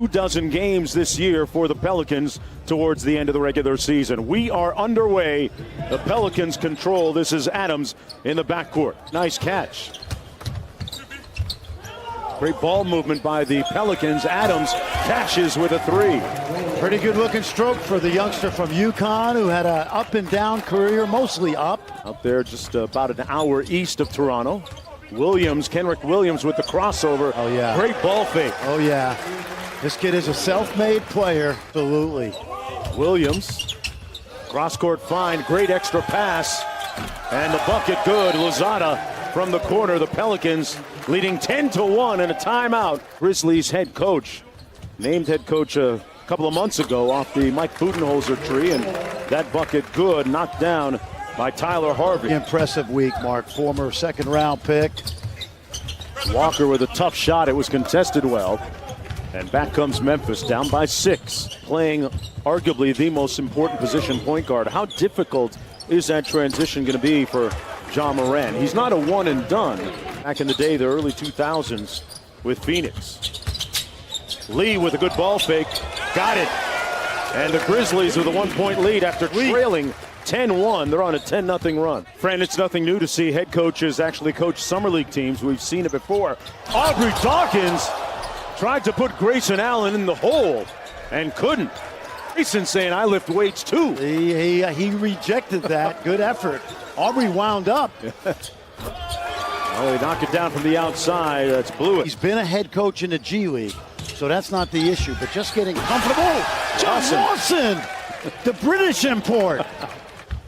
2 dozen games this year for the Pelicans towards the end of the regular season. We are underway. The Pelicans control. This is Adams in the backcourt. Nice catch. Great ball movement by the Pelicans. Adams cashes with a three. Pretty good looking stroke for the youngster from UConn who had an up and down career, mostly up. Up there just about an hour east of Toronto. Kenrick Williams with the crossover. Oh, yeah. Great ball fake. Oh, yeah. This kid is a self-made player. Absolutely. Williams, cross-court find, great extra pass, and the bucket good. Lozada from the corner. The Pelicans leading 10-1 in a timeout. Grizzlies head coach, named head coach a couple of months ago off the Mike Budenholzer tree, and that bucket good, knocked down by Tyler Harvey. Impressive week, Mark. Former second-round pick. Walker with a tough shot. It was contested well. And back comes Memphis, down by 6, playing arguably the most important position, point guard. How difficult is that transition going to be for Ja Morant? He's not a one and done. Back in the day, the early 2000s with Phoenix. Lee with a good ball fake, got it. And the Grizzlies with a 1-point lead after trailing 10-1. They're on a 10-0 run. Friend, it's nothing new to see head coaches actually coach summer league teams. We've seen it before. Aubrey Dawkins tried to put Grayson Allen in the hole and couldn't. Grayson saying, I lift weights too. He rejected that. Good effort. Aubrey wound up. Oh, he knocked it down from the outside. That's Blewett. He's been a head coach in the G League, so that's not the issue. But just getting comfortable. John Lawson, the British import.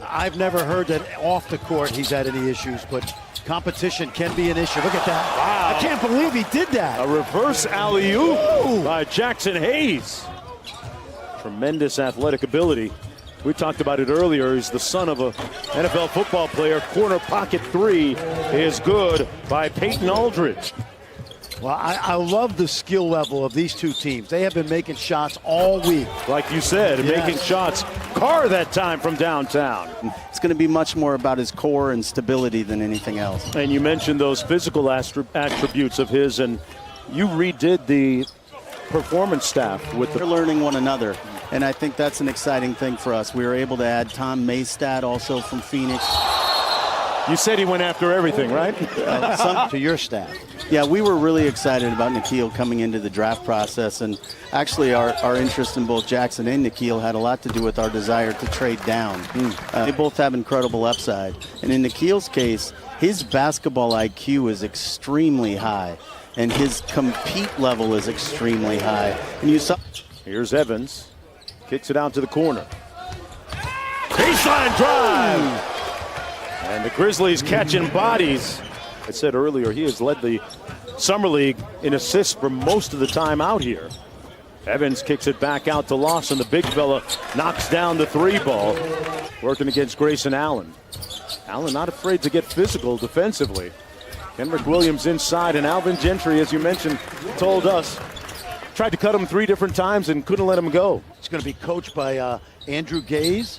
I've never heard that off the court he's had any issues, but competition can be an issue. Look at that. Wow. I can't believe he did that. A reverse alley-oop by Jackson Hayes. Tremendous athletic ability. We talked about it earlier. He's the son of a NFL football player. Corner pocket three is good by Peyton Aldridge. Well, I love the skill level of these two teams. They have been making shots all week. Like you said, yes. Making shots. Carr that time from downtown. It's going to be much more about his core and stability than anything else. And you mentioned those physical attributes of his, and you redid the performance staff with They're learning one another, and I think that's an exciting thing for us. We were able to add Tom Maystad also from Phoenix. You said he went after everything, right? To your staff. Yeah, we were really excited about Nikhil coming into the draft process, and actually our interest in both Jackson and Nikhil had a lot to do with our desire to trade down. They both have incredible upside, and in Nikhil's case, his basketball IQ is extremely high, and his compete level is extremely high. And you saw. Here's Evans, kicks it out to the corner. Baseline drive! And the Grizzlies catching bodies. I said earlier, he has led the Summer League in assists for most of the time out here. Evans kicks it back out to Lawson. The big fella knocks down the three ball. Working against Grayson Allen. Allen not afraid to get physical defensively. Kenrick Williams inside, and Alvin Gentry, as you mentioned, told us, tried to cut him 3 different times and couldn't let him go. It's going to be coached by Andrew Gaze,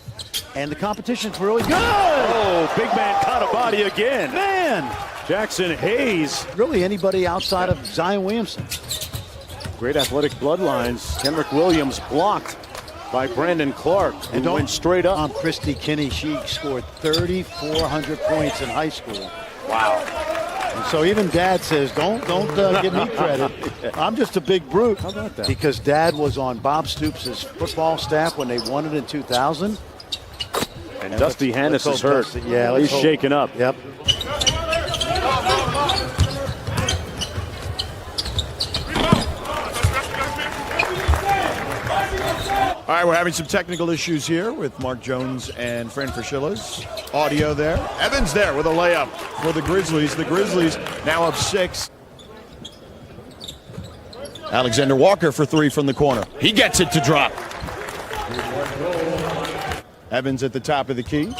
and the competition's really good. Oh, big man caught a body again. Man! Jackson Hayes. Really anybody outside of Zion Williamson. Great athletic bloodlines. Kenrick Williams blocked by Brandon Clark and went straight up. Christy Kinney, she scored 3,400 points in high school. Wow. And so even Dad says, don't give me credit. I'm just a big brute. How about that? Because Dad was on Bob Stoops' football staff when they won it in 2000. And Dusty Hannis is hurt. He's shaken up. Yep. All right, we're having some technical issues here with Mark Jones and Fran Fraschillas. Audio there. Evans there with a layup for the Grizzlies. The Grizzlies now up 6. Alexander Walker for 3 from the corner. He gets it to drop. Evans at the top of the key.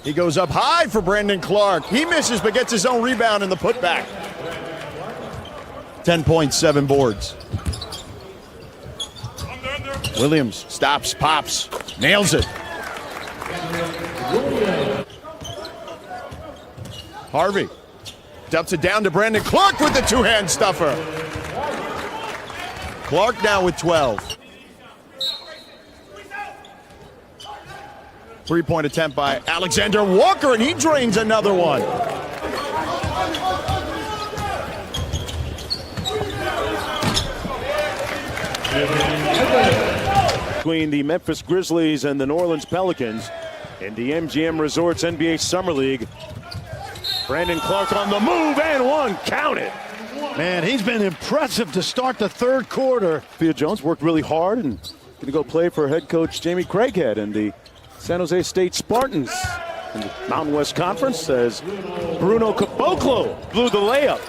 He goes up high for Brandon Clark. He misses but gets his own rebound in the putback. 10 points, 7 boards. Williams stops, pops, nails it. Harvey dumps it down to Brandon Clark with the two-hand stuffer. Clark now with 12. Three-point attempt by Alexander Walker, and he drains another one. Between the Memphis Grizzlies and the New Orleans Pelicans in the MGM Resorts NBA Summer League. Brandon Clark on the move, and one. Count it. Man, he's been impressive to start the third quarter. Thea Jones worked really hard and going to go play for head coach Jamie Craighead and the San Jose State Spartans in the Mountain West Conference as Bruno Caboclo blew the layup.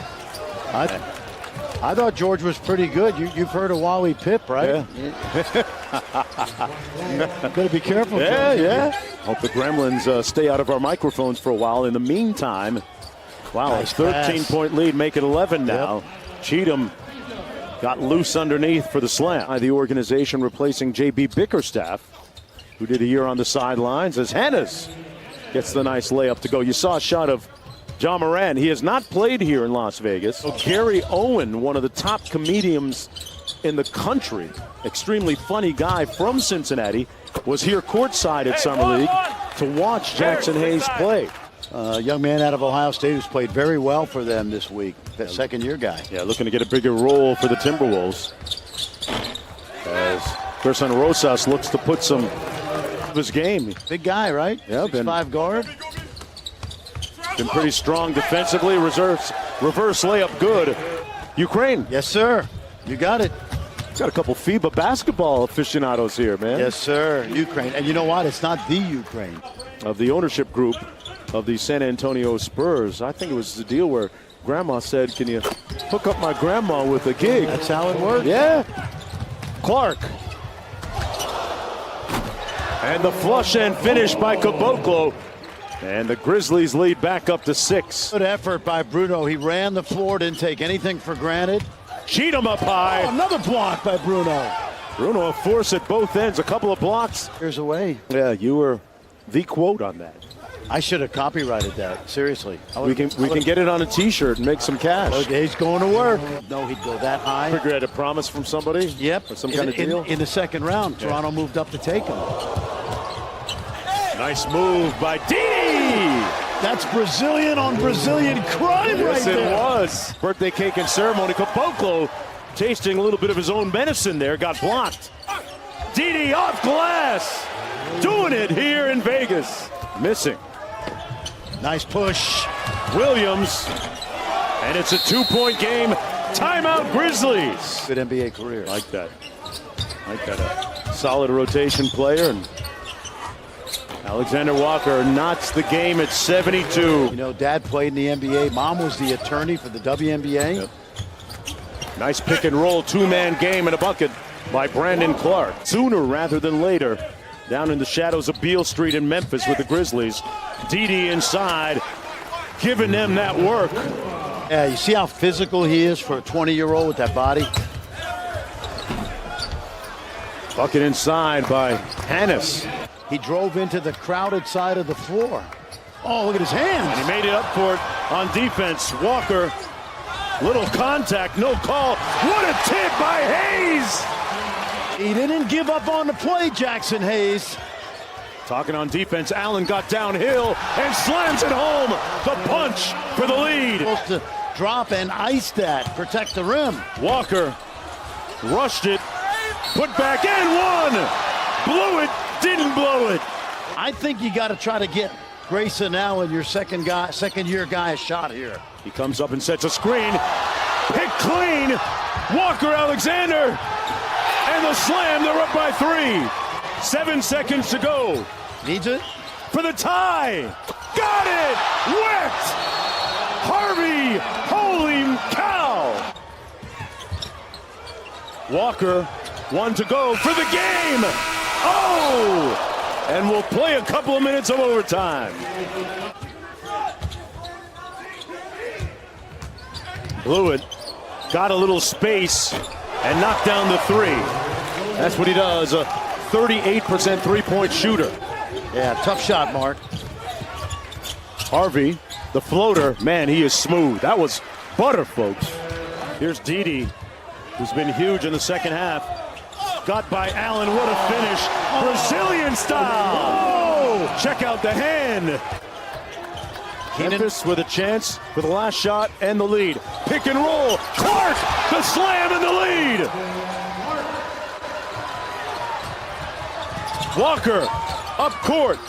I thought George was pretty good. You've heard of Wally Pip, right? Yeah. Gotta be careful. Yeah, George. yeah. Hope the Gremlins stay out of our microphones for a while. In the meantime, wow, Nice a 13-point lead, make it 11 now. Yep. Cheatham got loose underneath for the slam. The organization replacing J.B. Bickerstaff, who did a year on the sidelines, as Hannes gets the nice layup to go. You saw a shot of John Moran. He has not played here in Las Vegas. So Gary Owen, one of the top comedians in the country, extremely funny guy from Cincinnati, was here courtside at Summer League to watch Jackson Hayes play. A young man out of Ohio State who's played very well for them this week. That second-year guy. Yeah, looking to get a bigger role for the Timberwolves. As Gerson Rosas looks to put some of his game. Big guy, right? Yeah, 6'5" guard. Been pretty strong defensively. Reverse layup good. Ukraine. Yes, sir. You got it. Got a couple FIBA basketball aficionados here, man. Yes, sir. Ukraine. And you know what? It's not the Ukraine. Of the ownership group of the San Antonio Spurs. I think it was the deal where Grandma said, can you hook up my grandma with a gig? That's how it works. Yeah. Clark. And the flush and finish by Caboclo. And the Grizzlies lead back up to 6. Good effort by Bruno. He ran the floor, didn't take anything for granted. Cheatham up high. Oh, another block by Bruno. Bruno, a force at both ends. A couple of blocks. Here's away. Yeah, you were the quote on that. I should have copyrighted that. Seriously. We can get it on a T-shirt and make some cash. Okay, he's going to work. No, he'd go that high. Figure had a promise from somebody. Yep. Or some kind of deal. In the second round, Toronto moved up to take him. Nice move by Didi. That's Brazilian on Brazilian crime Yes, right it there. was. Birthday cake and ceremony. Caboclo tasting a little bit of his own medicine there. Got blocked. Didi off glass. Doing it here in Vegas. Missing. Nice push. Williams. And it's a 2-point game. Timeout Grizzlies. Good NBA career. Like that. Like that. A solid rotation player. And Alexander Walker knots the game at 72. You know, Dad played in the NBA. Mom was the attorney for the WNBA. Yep. Nice pick and roll, two-man game and a bucket by Brandon Clark. Sooner rather than later, down in the shadows of Beale Street in Memphis with the Grizzlies. Didi inside, giving them that work. Yeah, you see how physical he is for a 20-year-old with that body? Bucket inside by Hannes. He drove into the crowded side of the floor. Oh, look at his hands. And he made it up for it on defense. Walker, little contact, no call. What a tip by Hayes! He didn't give up on the play, Jackson Hayes. Talking on defense, Allen got downhill and slams it home. The punch for the lead. Supposed to drop and ice that, protect the rim. Walker rushed it, put back and one. Blew it, didn't blow it. I think you got to try to get Grayson Allen, your second-year guy, a shot here. He comes up and sets a screen. Hit clean. Walker Alexander. And the slam, they're up by 3. 7 seconds to go. Needs it. For the tie. Got it. Wet. Harvey. Holy cow. Walker, one to go for the game. Oh! And we'll play a couple of minutes of overtime. Blew it. Got a little space and knocked down the 3. That's what he does. A 38% three-point shooter. Yeah, tough shot, Mark. Harvey, the floater, man, he is smooth. That was butter, folks. Here's Didi. who's been huge in the second half. Got by Allen. What a finish. Brazilian style. Oh! Check out the hand. Memphis with a chance for the last shot and the lead. Pick and roll. Clark, the slam and the lead. Walker, up court.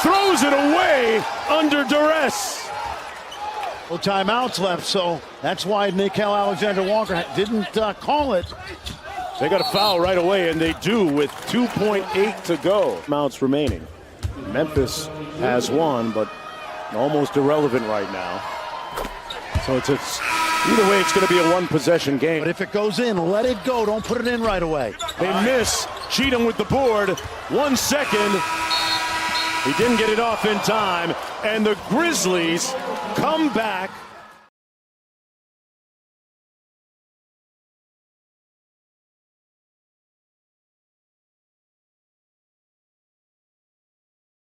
Throws it away under duress. Well, timeouts left, so that's why Nickeil Alexander-Walker didn't call it. They got a foul right away, and they do with 2.8 to go. Mounts remaining. Memphis has one, but almost irrelevant right now. So it's either way, it's going to be a one-possession game. But if it goes in, let it go. Don't put it in right away. They miss. Cheatham with the board. 1 second. He didn't get it off in time. And the Grizzlies come back